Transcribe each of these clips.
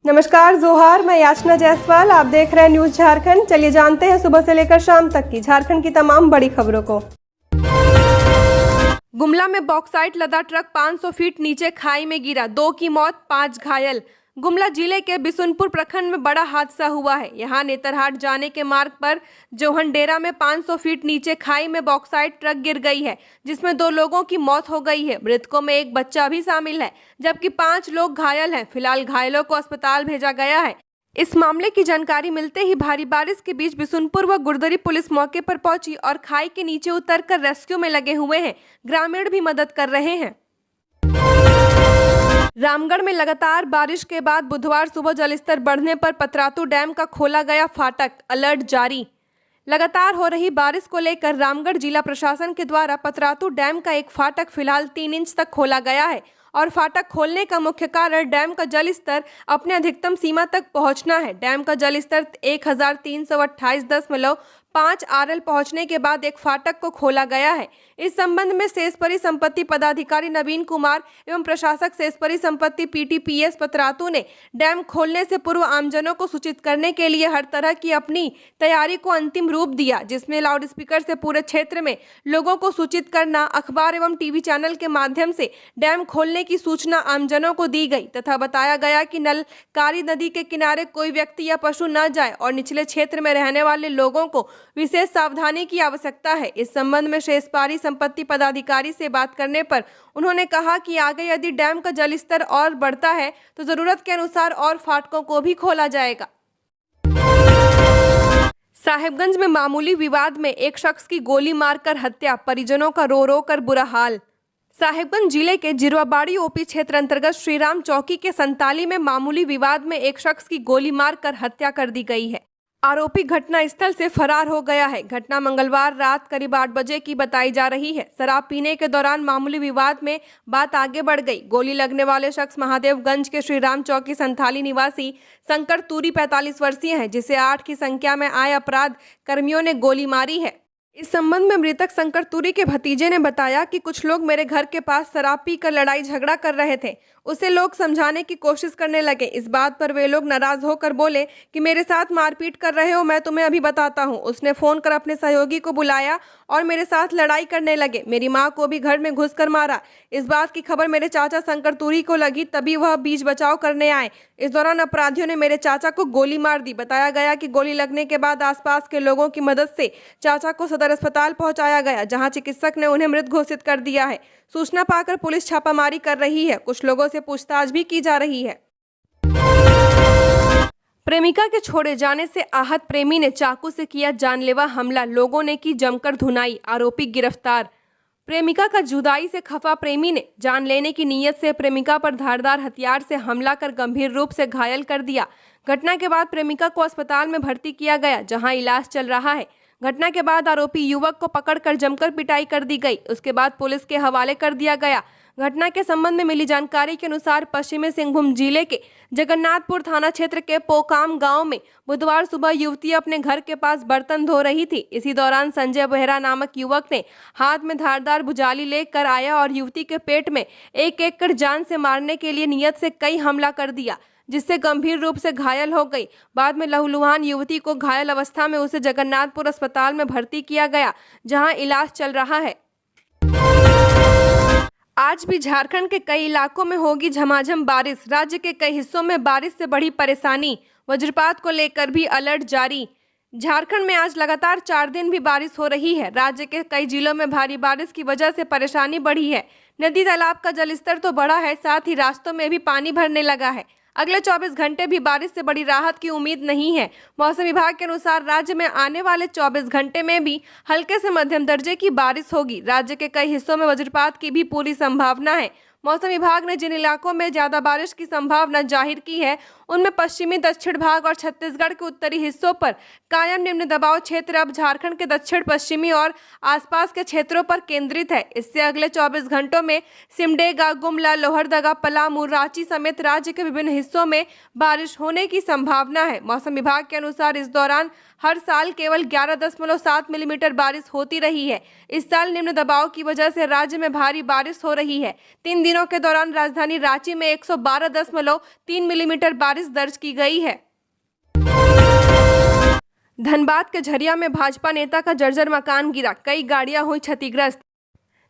नमस्कार जोहार, मैं याचना जायसवाल। आप देख रहे हैं न्यूज झारखंड। चलिए जानते हैं सुबह से लेकर शाम तक की झारखंड की तमाम बड़ी खबरों को। गुमला में बॉक्साइट लदा ट्रक 500 फीट नीचे खाई में गिरा, 2 की मौत, 5 घायल। गुमला जिले के बिशुनपुर प्रखंड में बड़ा हादसा हुआ है। यहां नेतरहाट जाने के मार्ग पर जोहनडेरा में 500 फीट नीचे खाई में बॉक्साइट ट्रक गिर गई है, जिसमें 2 लोगों की मौत हो गई है। मृतकों में एक बच्चा भी शामिल है, जबकि 5 लोग घायल हैं। फिलहाल घायलों को अस्पताल भेजा गया है। इस मामले की जानकारी मिलते ही भारी बारिश के बीच बिशुनपुर व गुरदरी पुलिस मौके पर पहुंची और खाई के नीचे उतरकर रेस्क्यू में लगे हुए हैं। ग्रामीण भी मदद कर रहे हैं। रामगढ़ में लगातार बारिश के बाद बुधवार सुबह जलस्तर बढ़ने पर पतरातू डैम का खोला गया फाटक, अलर्ट जारी। लगातार हो रही बारिश को लेकर रामगढ़ जिला प्रशासन के द्वारा पतरातू डैम का एक फाटक फिलहाल 3 इंच तक खोला गया है और फाटक खोलने का मुख्य कारण डैम का जलस्तर अपने अधिकतम सीमा तक पहुंचना है। डैम का जलस्तर 1328.5 RL पहुंचने के बाद एक फाटक को खोला गया है। इस संबंध में शेष परिसंपत्ति पदाधिकारी नवीन कुमार एवं प्रशासक शेष परिसंपत्ति PTPS पतरातू ने डैम खोलने से पूर्व आमजनों को सूचित करने के लिए हर तरह की अपनी तैयारी को अंतिम रूप दिया, जिसमें लाउडस्पीकर से पूरे क्षेत्र में लोगों को सूचित करना, अखबार एवं टीवी चैनल के माध्यम से डैम खोलने की सूचना आमजनों को दी गई तथा बताया गया कि नलकारी नदी के किनारे कोई व्यक्ति या पशु न जाए और निचले क्षेत्र में रहने वाले लोगों को विशेष सावधानी की आवश्यकता है। इस संबंध में शेष परिसंपत्ति पदाधिकारी से बात करने पर उन्होंने कहा कि आगे यदि डैम का जलस्तर और बढ़ता है तो जरूरत के अनुसार और फाटकों को भी खोला जाएगा। साहेबगंज में मामूली विवाद में एक शख्स की गोली मारकर हत्या, परिजनों का रो रो कर बुरा हाल। साहेबगंज जिले के जिरवाबाड़ी OP क्षेत्र अंतर्गत श्रीराम चौकी के संताली में मामूली विवाद में एक शख्स की गोली मारकर हत्या कर दी गई है। आरोपी घटना स्थल से फरार हो गया है। घटना मंगलवार रात करीब 8 बजे की बताई जा रही है। शराब पीने के दौरान मामूली विवाद में बात आगे बढ़ गई। गोली लगने वाले शख्स महादेवगंज के श्रीराम चौकी संथाली निवासी शंकर तूरी 45 वर्षीय है, जिसे 8 की संख्या में आए अपराध कर्मियों ने गोली मारी है। इस संबंध में मृतक शंकर तूरी के भतीजे ने बताया कि कुछ लोग मेरे घर के पास शराब पीकर लड़ाई झगड़ा कर रहे थे। उसे लोग समझाने की कोशिश करने लगे। इस बात पर वे लोग नाराज होकर बोले कि मेरे साथ मारपीट कर रहे हो, मैं तुम्हें अभी बताता हूं। उसने फोन कर अपने सहयोगी को बुलाया और मेरे साथ लड़ाई करने लगे। मेरी मां को भी घर में घुसकर मारा। इस बात की खबर मेरे चाचा शंकर तूरी को लगी, तभी वह बीच बचाव करने आए। इस दौरान अपराधियों ने मेरे चाचा को गोली मार दी। बताया गया कि गोली लगने के बाद आसपास के लोगों की मदद से चाचा को सदर अस्पताल पहुंचाया गया, जहां चिकित्सक ने उन्हें मृत घोषित कर दिया है। सूचना पाकर पुलिस छापामारी कर रही है। कुछ लोगों से पूछताछ भी की जा रही है। प्रेमिका के छोड़े जाने से आहत प्रेमी ने चाकू से किया जानलेवा हमला, लोगों ने की जमकर धुनाई, आरोपी गिरफ्तार। प्रेमिका का जुदाई से खफा प्रेमी ने जान लेने की नीयत से प्रेमिका पर धारदार हथियार से हमला कर गंभीर रूप से घायल कर दिया। घटना के बाद प्रेमिका को अस्पताल में भर्ती किया गया, जहां इलाज चल रहा है। घटना के बाद आरोपी युवक को पकड़कर जमकर पिटाई कर दी गई। उसके बाद पुलिस के हवाले कर दिया गया। घटना के संबंध में मिली जानकारी के अनुसार पश्चिमी सिंहभूम जिले के जगन्नाथपुर थाना क्षेत्र के पोकाम गांव में बुधवार सुबह युवती अपने घर के पास बर्तन धो रही थी। इसी दौरान संजय बेहरा नामक युवक ने हाथ में धारदार भुजाली लेकर आया और युवती के पेट में एक कर जान से मारने के लिए नियत से कई हमला कर दिया, जिससे गंभीर रूप से घायल हो गई। बाद में लहूलुहान युवती को घायल अवस्था में उसे जगन्नाथपुर अस्पताल में भर्ती किया गया, जहां इलाज चल रहा है। आज भी झारखंड के कई इलाकों में होगी झमाझम बारिश। राज्य के कई हिस्सों में बारिश से बढ़ी परेशानी, वज्रपात को लेकर भी अलर्ट जारी। झारखंड में आज लगातार 4 दिन भी बारिश हो रही है। राज्य के कई जिलों में भारी बारिश की वजह से परेशानी बढ़ी है। नदी तालाब का जलस्तर तो बढ़ा है, साथ ही रास्तों में भी पानी भरने लगा है। अगले 24 घंटे भी बारिश से बड़ी राहत की उम्मीद नहीं है। मौसम विभाग के अनुसार राज्य में आने वाले 24 घंटे में भी हल्के से मध्यम दर्जे की बारिश होगी। राज्य के कई हिस्सों में वज्रपात की भी पूरी संभावना है। मौसम विभाग ने जिन इलाकों में ज्यादा बारिश की संभावना जाहिर की है, उनमें पश्चिमी दक्षिण भाग और छत्तीसगढ़ के उत्तरी हिस्सों पर कायम निम्न दबाव क्षेत्र अब झारखंड के दक्षिण पश्चिमी और आसपास के क्षेत्रों पर केंद्रित है। इससे अगले 24 घंटों में सिमडेगा, गुमला, लोहरदगा, पलामू, रांची समेत राज्य के विभिन्न हिस्सों में बारिश होने की संभावना है। मौसम विभाग के अनुसार इस दौरान हर साल केवल 11.7 मिलीमीटर बारिश होती रही है। इस साल निम्न दबाव की वजह से राज्य में भारी बारिश हो रही है। 3 दिन दिनों के दौरान राजधानी रांची में 112.3 मिलीमीटर बारिश दर्ज की गई है। धनबाद के झरिया में भाजपा नेता का जर्जर मकान गिरा, कई गाड़ियां हुई क्षतिग्रस्त।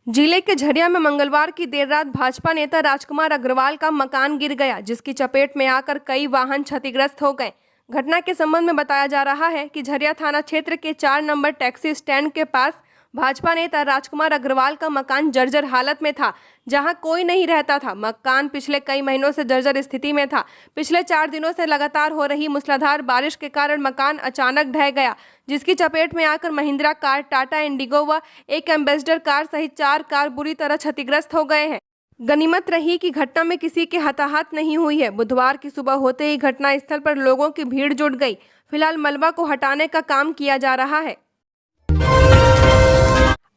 जिले के झरिया में मंगलवार की देर रात भाजपा नेता राजकुमार अग्रवाल का मकान गिर गया, जिसकी चपेट में आकर कई वाहन क्षतिग्रस्त हो गए। घटना के संबंध में बताया जा रहा है कि झरिया थाना क्षेत्र के 4 नंबर टैक्सी स्टैंड के पास भाजपा नेता राजकुमार अग्रवाल का मकान जर्जर हालत में था, जहां कोई नहीं रहता था। मकान पिछले कई महीनों से जर्जर स्थिति में था। पिछले 4 दिनों से लगातार हो रही मूसलाधार बारिश के कारण मकान अचानक ढह गया, जिसकी चपेट में आकर महिंद्रा कार, टाटा इंडिगो व एक एम्बेसडर कार सहित 4 कार बुरी तरह क्षतिग्रस्त हो गए हैं। गनीमत रही कि घटना में किसी के हताहत नहीं हुई है। बुधवार की सुबह होते ही घटना स्थल पर लोगों की भीड़ जुट गई। फिलहाल मलबा को हटाने का काम किया जा रहा है।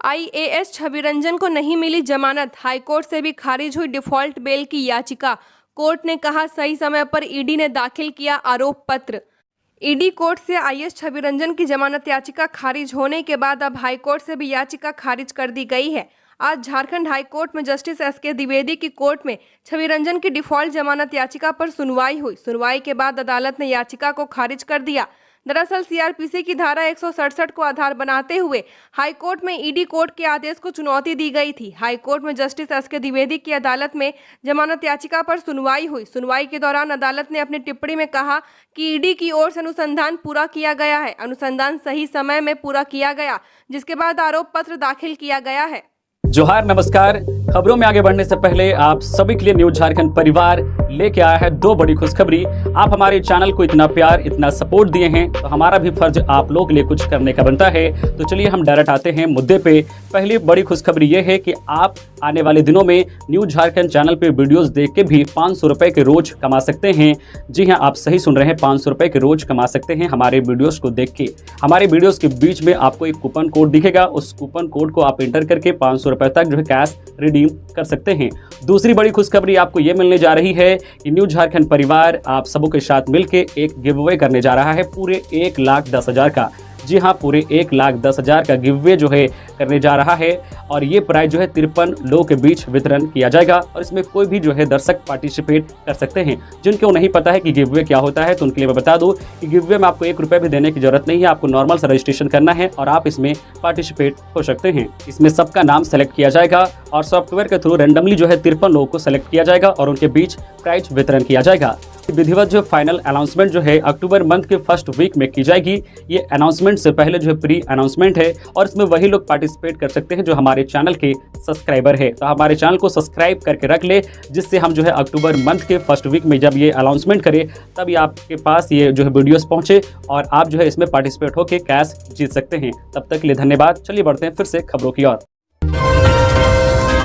आईएएस छवि रंजन को नहीं मिली जमानत, हाईकोर्ट से भी खारिज हुई डिफॉल्ट बेल की याचिका। कोर्ट ने कहा सही समय पर ईडी ने दाखिल किया आरोप पत्र। ईडी कोर्ट से आईएएस छवि रंजन की जमानत याचिका खारिज होने के बाद अब हाईकोर्ट से भी याचिका खारिज कर दी गई है। आज झारखंड हाईकोर्ट में जस्टिस एसके द्विवेदी की कोर्ट में छवि रंजन की डिफॉल्ट जमानत याचिका पर सुनवाई हुई। सुनवाई के बाद अदालत ने याचिका को खारिज कर दिया। दरअसल सीआरपीसी की धारा 167 को आधार बनाते हुए हाईकोर्ट में ईडी कोर्ट के आदेश को चुनौती दी गई थी। हाईकोर्ट में जस्टिस एसके द्विवेदी की अदालत में जमानत याचिका पर सुनवाई हुई। सुनवाई के दौरान अदालत ने अपनी टिप्पणी में कहा कि ईडी की ओर से अनुसंधान पूरा किया गया है। अनुसंधान सही समय में पूरा किया गया, जिसके बाद आरोप पत्र दाखिल किया गया है। जोहार, नमस्कार। खबरों में आगे बढ़ने से पहले आप सभी के लिए न्यूज झारखंड परिवार लेके आया है 2 बड़ी खुशखबरी। आप हमारे चैनल को इतना प्यार, इतना सपोर्ट दिए हैं, तो हमारा भी फर्ज आप लोग के लिए कुछ करने का बनता है। तो चलिए हम डायरेक्ट आते हैं मुद्दे पे। पहली बड़ी खुशखबरी ये है कि आप आने वाले दिनों में न्यूज झारखंड चैनल पे वीडियोस देख के भी 500 रुपए के रोज कमा सकते हैं। जी हाँ, आप सही सुन रहे हैं, 500 रुपए के रोज कमा सकते हैं हमारे वीडियोस को देख के। हमारे वीडियोस के बीच में आपको एक कूपन कोड दिखेगा, उस कूपन कोड को आप एंटर करके 500 रुपए तक जो है कैश रिडीम कर सकते हैं। दूसरी बड़ी खुशखबरी आपको ये मिलने जा रही है कि न्यूज झारखंड परिवार आप सबों के साथ मिलके एक गिव अवे करने जा रहा है पूरे 1,10,000 का। जी हाँ, पूरे 1,10,000 का गिव अवे जो है करने जा रहा है और ये प्राइज जो है 53 लोगों के बीच वितरण किया जाएगा और इसमें कोई भी जो है दर्शक पार्टिसिपेट कर सकते हैं। जिनको नहीं पता है कि गिव अवे क्या होता है तो उनके लिए मैं बता दूं कि गिव अवे में आपको 1 रुपये भी देने की जरूरत नहीं है। आपको नॉर्मल सा रजिस्ट्रेशन करना है और आप इसमें पार्टिसिपेट हो सकते हैं। इसमें सबका नाम सेलेक्ट किया जाएगा और सॉफ्टवेयर के थ्रू रैंडमली जो है 53 लोगों को सेलेक्ट किया जाएगा और उनके बीच प्राइज वितरण किया जाएगा। विधिवत जो फाइनल अनाउंसमेंट जो है अक्टूबर मंथ के फर्स्ट वीक में की जाएगी। ये अनाउंसमेंट से पहले जो है प्री अनाउंसमेंट है और इसमें वही लोग पार्टिसिपेट कर सकते हैं जो हमारे चैनल के सब्सक्राइबर है। तो हमारे चैनल को सब्सक्राइब करके रख ले, जिससे हम जो है अक्टूबर मंथ के फर्स्ट वीक में जब ये अनाउंसमेंट करें तब ये आपके पास ये जो है वीडियोस पहुंचे और आप जो है इसमें पार्टिसिपेट होकर कैश जीत सकते हैं। तब तक के लिए धन्यवाद। चलिए बढ़ते हैं फिर से खबरों की ओर।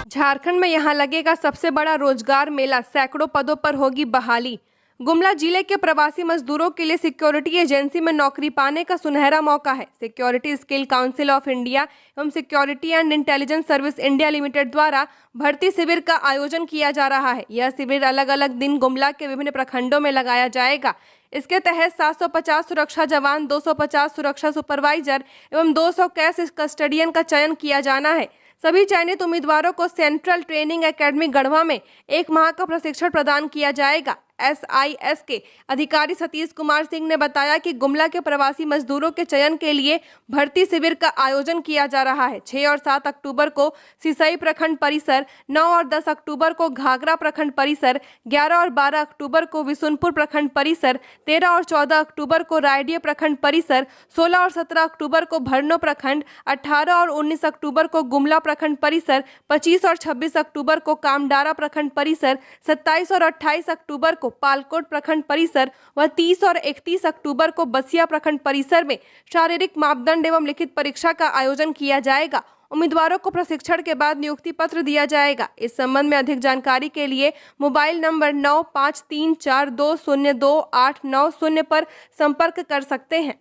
झारखंड में यहां लगेगा सबसे बड़ा रोजगार मेला, सैकड़ों पदों पर होगी बहाली। गुमला जिले के प्रवासी मजदूरों के लिए सिक्योरिटी एजेंसी में नौकरी पाने का सुनहरा मौका है। Security skill council of India एवं security and intelligence service India limited द्वारा भर्ती शिविर का आयोजन किया जा रहा है। यह शिविर अलग अलग दिन गुमला के विभिन्न प्रखंडों में लगाया जाएगा। इसके तहत 750 सुरक्षा जवान, 250 सुरक्षा सुपरवाइजर एवं 200 कैश कस्टडियन का चयन किया जाना है। सभी चयनित उम्मीदवारों को सेंट्रल ट्रेनिंग एकेडमी गढ़वा में 1 माह का प्रशिक्षण प्रदान किया जाएगा। SIS के अधिकारी सतीश कुमार सिंह ने बताया कि गुमला के प्रवासी मजदूरों के चयन के लिए भर्ती शिविर का आयोजन किया जा रहा है। 6 और 7 अक्टूबर को सिसई प्रखंड परिसर, 9 और 10 अक्टूबर को घाघरा प्रखंड परिसर, 11 और 12 अक्टूबर को विशुनपुर प्रखंड परिसर, 13 और 14 अक्टूबर को रायडीह प्रखंड परिसर, 16 और 17 अक्टूबर को भरनो प्रखंड, 18 और 19 अक्टूबर को गुमला प्रखंड परिसर, 25 और 26 अक्टूबर को कामडारा प्रखंड परिसर, 27 और 28 अक्टूबर को पालकोट प्रखंड परिसर व 30 और 31 अक्टूबर को बसिया प्रखंड परिसर में शारीरिक मापदंड एवं लिखित परीक्षा का आयोजन किया जाएगा। उम्मीदवारों को प्रशिक्षण के बाद नियुक्ति पत्र दिया जाएगा। इस संबंध में अधिक जानकारी के लिए मोबाइल नंबर 9534202890 पर संपर्क कर सकते हैं।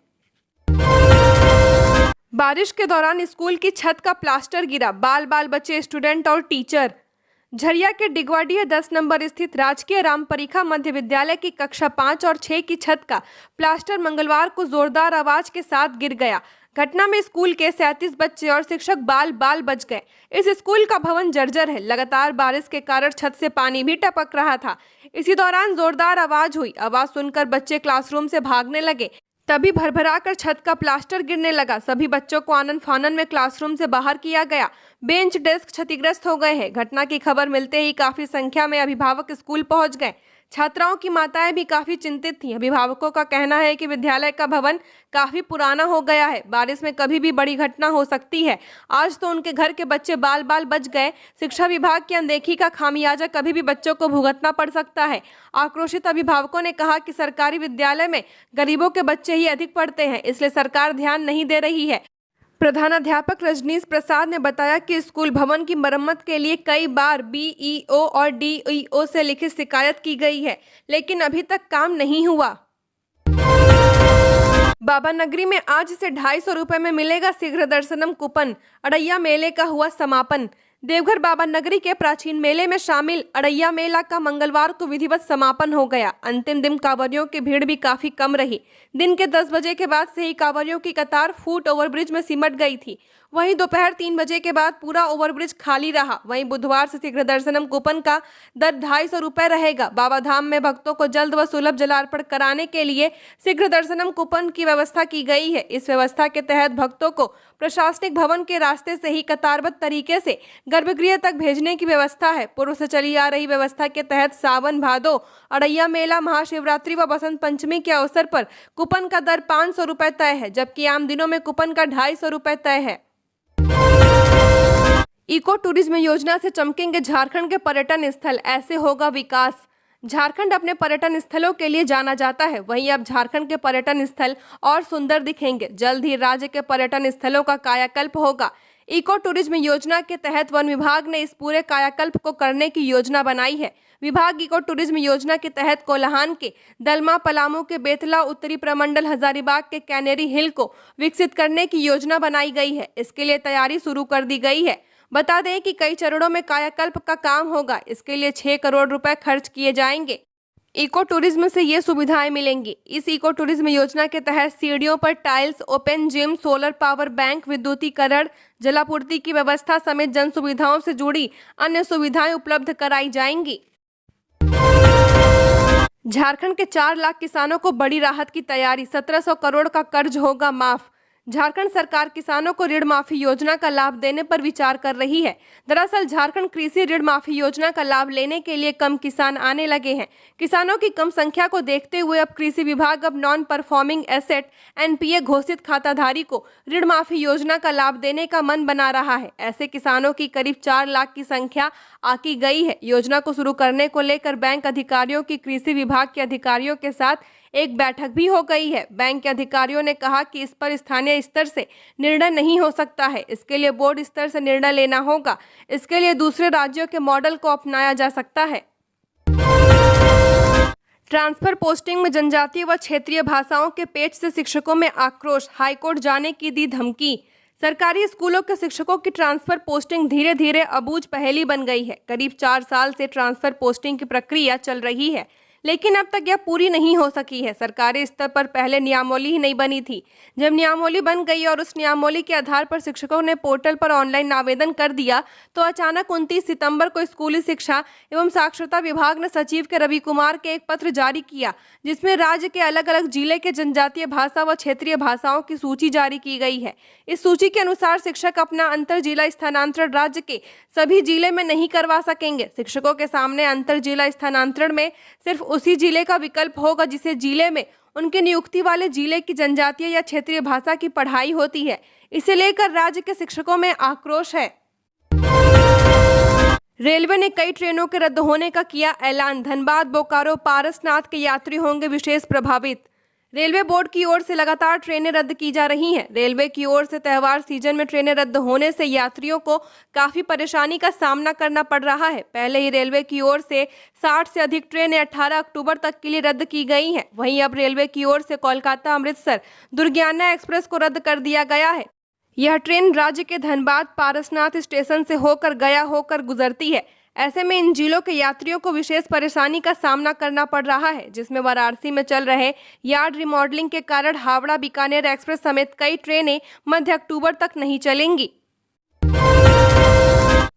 बारिश के दौरान स्कूल की छत का प्लास्टर गिरा, बाल बाल बचे स्टूडेंट और टीचर। झरिया के डिगवाडीह 10 नंबर स्थित राजकीय राम परीक्षा मध्य विद्यालय की कक्षा 5 और 6 की छत का प्लास्टर मंगलवार को जोरदार आवाज के साथ गिर गया। घटना में स्कूल के 37 बच्चे और शिक्षक बाल बाल बच गए। इस स्कूल का भवन जर्जर है। लगातार बारिश के कारण छत से पानी भी टपक रहा था। इसी दौरान जोरदार आवाज हुई। आवाज सुनकर बच्चे क्लासरूम से भागने लगे। तभी भरभराकर छत का प्लास्टर गिरने लगा। सभी बच्चों को आनन फानन में क्लासरूम से बाहर किया गया। बेंच डेस्क क्षतिग्रस्त हो गए हैं। घटना की खबर मिलते ही काफी संख्या में अभिभावक स्कूल पहुंच गए। छात्राओं की माताएं भी काफी चिंतित थीं। अभिभावकों का कहना है कि विद्यालय का भवन काफी पुराना हो गया है। बारिश में कभी भी बड़ी घटना हो सकती है। आज तो उनके घर के बच्चे बाल बाल बच गए। शिक्षा विभाग की अनदेखी का खामियाजा कभी भी बच्चों को भुगतना पड़ सकता है। आक्रोशित अभिभावकों ने कहा कि सरकारी विद्यालय में गरीबों के बच्चे ही अधिक पढ़ते हैं, इसलिए सरकार ध्यान नहीं दे रही है। प्रधानाध्यापक रजनीश प्रसाद ने बताया कि स्कूल भवन की मरम्मत के लिए कई बार बीईओ और डीईओ से लिखित शिकायत की गई है, लेकिन अभी तक काम नहीं हुआ। बाबा नगरी में आज से 250 रुपए में मिलेगा शीघ्र दर्शनम कूपन। अड़ैया मेले का हुआ समापन। देवघर बाबा नगरी के प्राचीन मेले में शामिल अड़ैया मेला का मंगलवार को विधिवत समापन हो गया। अंतिम दिन कांवरियों की भीड़ भी काफी कम रही। दिन के 10 बजे के बाद से ही कांवरियों की कतार फुट ओवरब्रिज में सिमट गई थी। वहीं दोपहर 3 बजे के बाद पूरा ओवरब्रिज खाली रहा। वहीं बुधवार से शीघ्र दर्शनम कूपन का दर 250 रुपए रहेगा। बाबा धाम में भक्तों को जल्द व सुलभ जलार्पण कराने के लिए शीघ्र दर्शनम कूपन की व्यवस्था की गई है। इस व्यवस्था के तहत भक्तों को प्रशासनिक भवन के रास्ते से ही कतारबद्ध तरीके से गर्भगृह तक भेजने की व्यवस्था है। पूर्व से चली आ रही व्यवस्था के तहत सावन, भादो, अड़ैया मेला, महाशिवरात्रि व बसंत पंचमी के अवसर पर कूपन का दर 500 रुपए तय है, जबकि आम दिनों में कूपन का 250 रुपए तय है। इको टूरिज्म योजना से चमकेंगे झारखंड के पर्यटन स्थल, ऐसे होगा विकास। झारखंड अपने पर्यटन स्थलों के लिए जाना जाता है, वहीं अब झारखंड के पर्यटन स्थल और सुंदर दिखेंगे। जल्द ही राज्य के पर्यटन स्थलों का कायाकल्प होगा। इको टूरिज्म योजना के तहत वन विभाग ने इस पूरे कायाकल्प को करने की योजना बनाई है। विभाग इको टूरिज्म योजना के तहत कोल्हान के दलमा, पलामू के बेतला, उत्तरी प्रमंडल हजारीबाग के कैनेरी हिल को विकसित करने की योजना बनाई गई है। इसके लिए तैयारी शुरू कर दी गई है। बता दें कि कई चरणों में कायाकल्प का काम होगा। इसके लिए 6 करोड़ रुपए खर्च किए जाएंगे। इको टूरिज्म से ये सुविधाएं मिलेंगी। इस इको टूरिज्म योजना के तहत सीढ़ियों पर tiles, open gym, solar power bank, विद्युतीकरण, जलापूर्ति की व्यवस्था समेत जन सुविधाओं से जुड़ी अन्य सुविधाएं उपलब्ध कराई जाएंगी। झारखंड के 4 लाख किसानों को बड़ी राहत की तैयारी। 1700 करोड़ का कर्ज होगा माफ। झारखंड सरकार किसानों को ऋण माफी योजना का लाभ देने पर विचार कर रही है। दरअसल झारखंड कृषि ऋण माफी योजना का लाभ लेने के लिए कम किसान आने लगे हैं। किसानों की कम संख्या को देखते हुए अब कृषि विभाग अब नॉन परफॉर्मिंग एसेट (NPA) घोषित खाताधारी को ऋण माफी योजना का लाभ देने का मन बना रहा है। ऐसे किसानों की करीब 4 लाख की संख्या आकी गई है। योजना को शुरू करने को लेकर बैंक अधिकारियों की कृषि विभाग के अधिकारियों के साथ एक बैठक भी हो गई है। बैंक के अधिकारियों ने कहा कि इस पर स्थानीय स्तर से निर्णय नहीं हो सकता है, इसके लिए बोर्ड स्तर से निर्णय लेना होगा। इसके लिए दूसरे राज्यों के मॉडल को अपनाया जा सकता है। ट्रांसफर पोस्टिंग में जनजातीय व क्षेत्रीय भाषाओं के पेच से शिक्षकों में आक्रोश, हाईकोर्ट जाने की दी धमकी। सरकारी स्कूलों के शिक्षकों की ट्रांसफर पोस्टिंग धीरे धीरे अबूझ पहेली बन गई है। करीब 4 साल से ट्रांसफर पोस्टिंग की प्रक्रिया चल रही है, लेकिन अब तक यह पूरी नहीं हो सकी है। सरकारी स्तर पर पहले नियमावली ही नहीं बनी थी। जब नियमावली बन गई और उस नियमावली के आधार पर शिक्षकों ने पोर्टल पर ऑनलाइन आवेदन कर दिया, तो अचानक 29 सितंबर को स्कूली शिक्षा एवं साक्षरता विभाग ने सचिव के रवि कुमार के एक पत्र जारी किया, जिसमें राज्य के अलग अलग जिले के जनजातीय भाषा व क्षेत्रीय भाषाओं की सूची जारी की गई है। इस सूची के अनुसार शिक्षक अपना अंतर जिला स्थानांतरण राज्य के सभी जिले में नहीं करवा सकेंगे। शिक्षकों के सामने अंतर जिला स्थानांतरण में सिर्फ उसी जिले का विकल्प होगा जिसे जिले में उनके नियुक्ति वाले जिले की जनजातीय या क्षेत्रीय भाषा की पढ़ाई होती है। इसे लेकर राज्य के शिक्षकों में आक्रोश है। रेलवे ने कई ट्रेनों के रद्द होने का किया ऐलान। धनबाद, बोकारो, पारसनाथ के यात्री होंगे विशेष प्रभावित। रेलवे बोर्ड की ओर से लगातार ट्रेनें रद्द की जा रही हैं। रेलवे की ओर से त्योहार सीजन में ट्रेनें रद्द होने से यात्रियों को काफी परेशानी का सामना करना पड़ रहा है। पहले ही रेलवे की ओर से 60 से अधिक ट्रेनें 18 अक्टूबर तक के लिए रद्द की गई हैं। वहीं अब रेलवे की ओर से कोलकाता अमृतसर दुर्गियाना एक्सप्रेस को रद्द कर दिया गया है। यह ट्रेन राज्य के धनबाद पारसनाथ स्टेशन से होकर गया होकर गुजरती है। ऐसे में इन जिलों के यात्रियों को विशेष परेशानी का सामना करना पड़ रहा है, जिसमें वाराणसी में चल रहे यार्ड रिमॉडलिंग के कारण हावड़ा बीकानेर एक्सप्रेस समेत कई ट्रेनें मध्य अक्टूबर तक नहीं चलेंगी।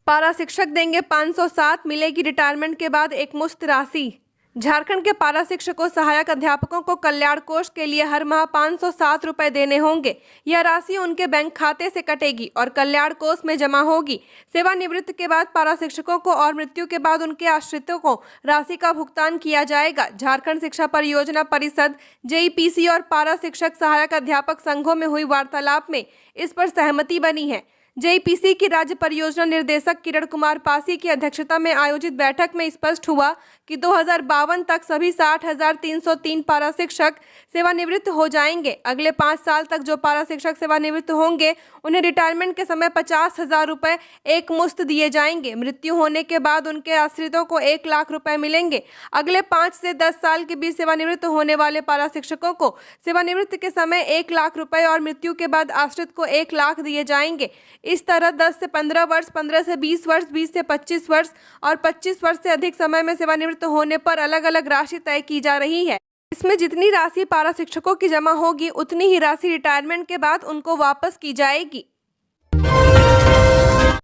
पारा शिक्षक देंगे 507, मिलेगी रिटायरमेंट के बाद एकमुश्त राशि। झारखंड के पारा शिक्षकों सहायक अध्यापकों को कल्याण कोष के लिए हर माह 507 रुपए देने होंगे। यह राशि उनके बैंक खाते से कटेगी और कल्याण कोष में जमा होगी। सेवानिवृत्ति के बाद पारा शिक्षकों को और मृत्यु के बाद उनके आश्रितों को राशि का भुगतान किया जाएगा। झारखंड शिक्षा परियोजना परिषद जेईपीसी और पारा शिक्षक सहायक अध्यापक संघों में हुई वार्तालाप में इस पर सहमति बनी है। जेईपीसी की राज्य परियोजना निर्देशक किरण कुमार पासी की अध्यक्षता में आयोजित बैठक में स्पष्ट हुआ कि 2052 तक सभी 60,303 पारा शिक्षक सेवानिवृत्त हो जाएंगे। अगले 5 साल तक जो पारा शिक्षक सेवानिवृत्त होंगे उन्हें रिटायरमेंट के समय 50,000 रुपये एक मुश्त दिए जाएंगे। मृत्यु होने के बाद उनके आश्रितों को 1 लाख रुपए मिलेंगे। अगले 5 से 10 साल के बीच सेवानिवृत्त होने वाले पारा शिक्षकों को सेवानिवृत्ति के समय 1 लाख रुपए और मृत्यु के बाद आश्रित को 1 लाख दिए जाएंगे। इस तरह 10 से 15 वर्ष, 15 से 20 वर्ष, 20 से 25 वर्ष और 25 वर्ष से अधिक समय में सेवानिवृत्त होने पर अलग अलग राशि तय की जा रही है। इसमें जितनी राशि पारा शिक्षकों की जमा होगी उतनी ही राशि रिटायरमेंट के बाद उनको वापस की जाएगी।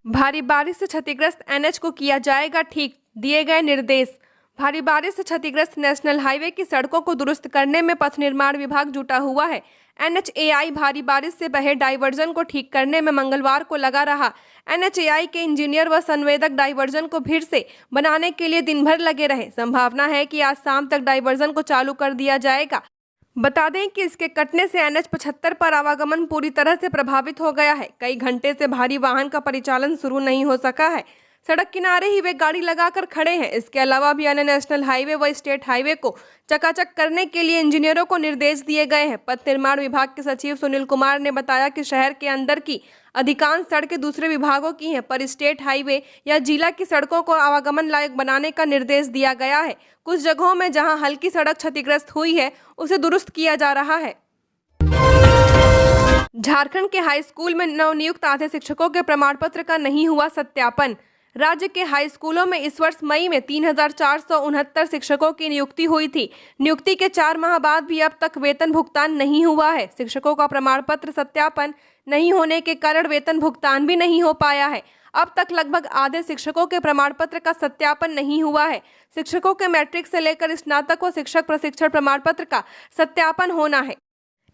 भारी बारिश से क्षतिग्रस्त एनएच को किया जाएगा ठीक, दिए गए निर्देश। भारी बारिश से क्षतिग्रस्त नेशनल हाईवे की सड़कों को दुरुस्त करने में पथ निर्माण विभाग जुटा हुआ है। एनएचएआई भारी बारिश से बहे डाइवर्जन को ठीक करने में मंगलवार को लगा रहा। एनएचएआई के इंजीनियर व संवेदक डाइवर्जन को फिर से बनाने के लिए दिन भर लगे रहे। संभावना है कि आज शाम तक डाइवर्जन को चालू कर दिया जाएगा। बता दें कि इसके कटने से एनएच 75 पर आवागमन पूरी तरह से प्रभावित हो गया है। कई घंटे से भारी वाहन का परिचालन शुरू नहीं हो सका है। सड़क किनारे ही वे गाड़ी लगाकर खड़े हैं। इसके अलावा भी अन्य नेशनल हाईवे व स्टेट हाईवे को चकाचक करने के लिए इंजीनियरों को निर्देश दिए गए हैं। पथ निर्माण विभाग के सचिव सुनील कुमार ने बताया कि शहर के अंदर की अधिकांश सड़कें दूसरे विभागों की हैं, पर स्टेट हाईवे या जिला की सड़कों को आवागमन लायक बनाने का निर्देश दिया गया है। कुछ जगहों में जहां हल्की सड़क क्षतिग्रस्त हुई है उसे दुरुस्त किया जा रहा है। झारखंड के हाई स्कूल में नवनियुक्त आधे शिक्षकों के प्रमाण पत्र का नहीं हुआ सत्यापन। राज्य के हाई स्कूलों में इस वर्ष मई में 3,469 शिक्षकों की नियुक्ति हुई थी। नियुक्ति के 4 माह बाद भी अब तक वेतन भुगतान नहीं हुआ है। शिक्षकों का प्रमाण पत्र सत्यापन नहीं होने के कारण वेतन भुगतान भी नहीं हो पाया है। अब तक लगभग आधे शिक्षकों के प्रमाण पत्र का सत्यापन नहीं हुआ है। शिक्षकों के मैट्रिक से लेकर स्नातक व शिक्षक प्रशिक्षण प्रमाण पत्र का सत्यापन होना है।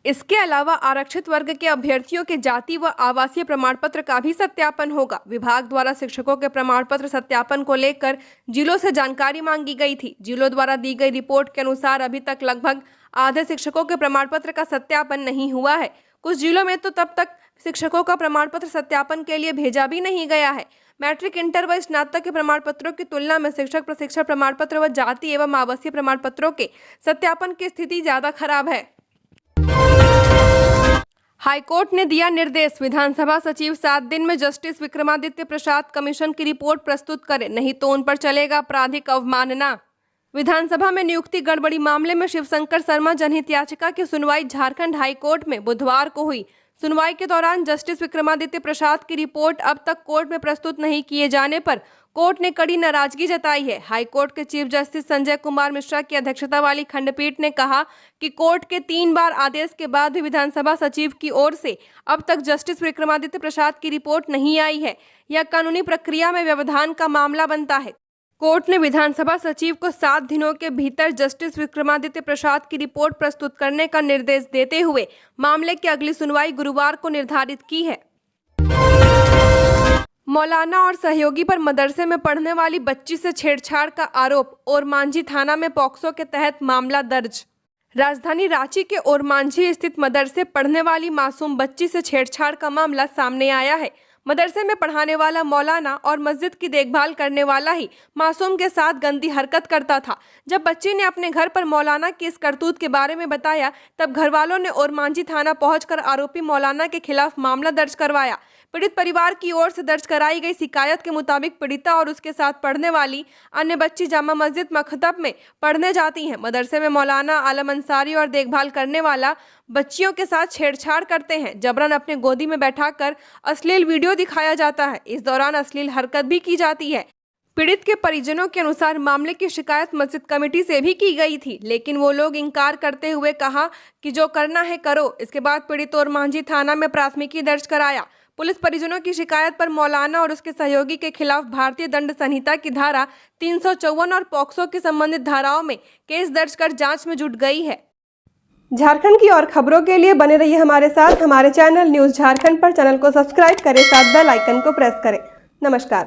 इसके अलावा आरक्षित वर्ग के अभ्यर्थियों के जाति व आवासीय प्रमाण पत्र का भी सत्यापन होगा। विभाग द्वारा शिक्षकों के प्रमाण पत्र सत्यापन को लेकर जिलों से जानकारी मांगी गई थी। जिलों द्वारा दी गई रिपोर्ट के अनुसार अभी तक लगभग आधे शिक्षकों के प्रमाण पत्र का सत्यापन नहीं हुआ है। कुछ जिलों में तो तब तक शिक्षकों का प्रमाण पत्र सत्यापन के लिए भेजा भी नहीं गया है। मैट्रिक, इंटर व स्नातक के प्रमाण पत्रों की तुलना में शिक्षक प्रशिक्षण प्रमाण पत्र व जाति एवं आवासीय प्रमाण पत्रों के सत्यापन की स्थिति ज्यादा खराब है। हाईकोर्ट ने दिया निर्देश, विधानसभा सचिव 7 दिन में जस्टिस विक्रमादित्य प्रसाद कमीशन की रिपोर्ट प्रस्तुत करें, नहीं तो उन पर चलेगा आपराधिक अवमानना। विधानसभा में नियुक्ति गड़बड़ी मामले में शिवशंकर शर्मा जनहित याचिका की सुनवाई झारखंड हाईकोर्ट में बुधवार को हुई। सुनवाई के दौरान जस्टिस विक्रमादित्य प्रसाद की रिपोर्ट अब तक कोर्ट में प्रस्तुत नहीं किए जाने पर कोर्ट ने कड़ी नाराजगी जताई है। हाईकोर्ट के चीफ जस्टिस संजय कुमार मिश्रा की अध्यक्षता वाली खंडपीठ ने कहा कि कोर्ट के 3 बार आदेश के बाद भी विधानसभा सचिव की ओर से अब तक जस्टिस विक्रमादित्य प्रसाद की रिपोर्ट नहीं आई है। यह कानूनी प्रक्रिया में व्यवधान का मामला बनता है। कोर्ट ने विधानसभा सचिव को 7 दिनों के भीतर जस्टिस विक्रमादित्य प्रसाद की रिपोर्ट प्रस्तुत करने का निर्देश देते हुए मामले की अगली सुनवाई गुरुवार को निर्धारित की है। मौलाना और सहयोगी पर मदरसे में पढ़ने वाली बच्ची से छेड़छाड़ का आरोप, ओरमांझी थाना में पॉक्सो के तहत मामला दर्ज। राजधानी रांची के ओरमांझी स्थित मदरसे पढ़ने वाली मासूम बच्ची से छेड़छाड़ का मामला सामने आया है। मदरसे में पढ़ाने वाला मौलाना और मस्जिद की देखभाल करने वाला ही मासूम के साथ गंदी हरकत करता था। जब बच्ची ने अपने घर पर मौलाना की इस करतूत के बारे में बताया, तब घरवालों ने ओरमांझी थाना पहुंचकर आरोपी मौलाना के खिलाफ मामला दर्ज करवाया। पीड़ित परिवार की ओर से दर्ज कराई गई शिकायत के मुताबिक पीड़िता और उसके साथ पढ़ने वाली अन्य बच्ची जामा मस्जिद मखदब में पढ़ने जाती हैं। मदरसे में मौलाना आलम अंसारी और देखभाल करने वाला बच्चियों के साथ छेड़छाड़ करते हैं। जबरन अपने गोदी में बैठाकर अश्लील वीडियो दिखाया जाता है। इस दौरान अश्लील हरकत भी की जाती है। पीड़ित के परिजनों के अनुसार मामले की शिकायत मस्जिद कमेटी से भी की गई थी, लेकिन वो लोग इंकार करते हुए कहा कि जो करना है करो। इसके बाद पीड़ित और मांझी थाना में प्राथमिकी दर्ज कराया। पुलिस परिजनों की शिकायत पर मौलाना और उसके सहयोगी के खिलाफ भारतीय दंड संहिता की धारा 354 और पॉक्सो की संबंधित धाराओं में केस दर्ज कर जांच में जुट गई है। झारखंड की और खबरों के लिए बने रहिए हमारे साथ। हमारे चैनल न्यूज़ झारखंड पर चैनल को सब्सक्राइब करें, साथ बेल आइकन को प्रेस करें। नमस्कार।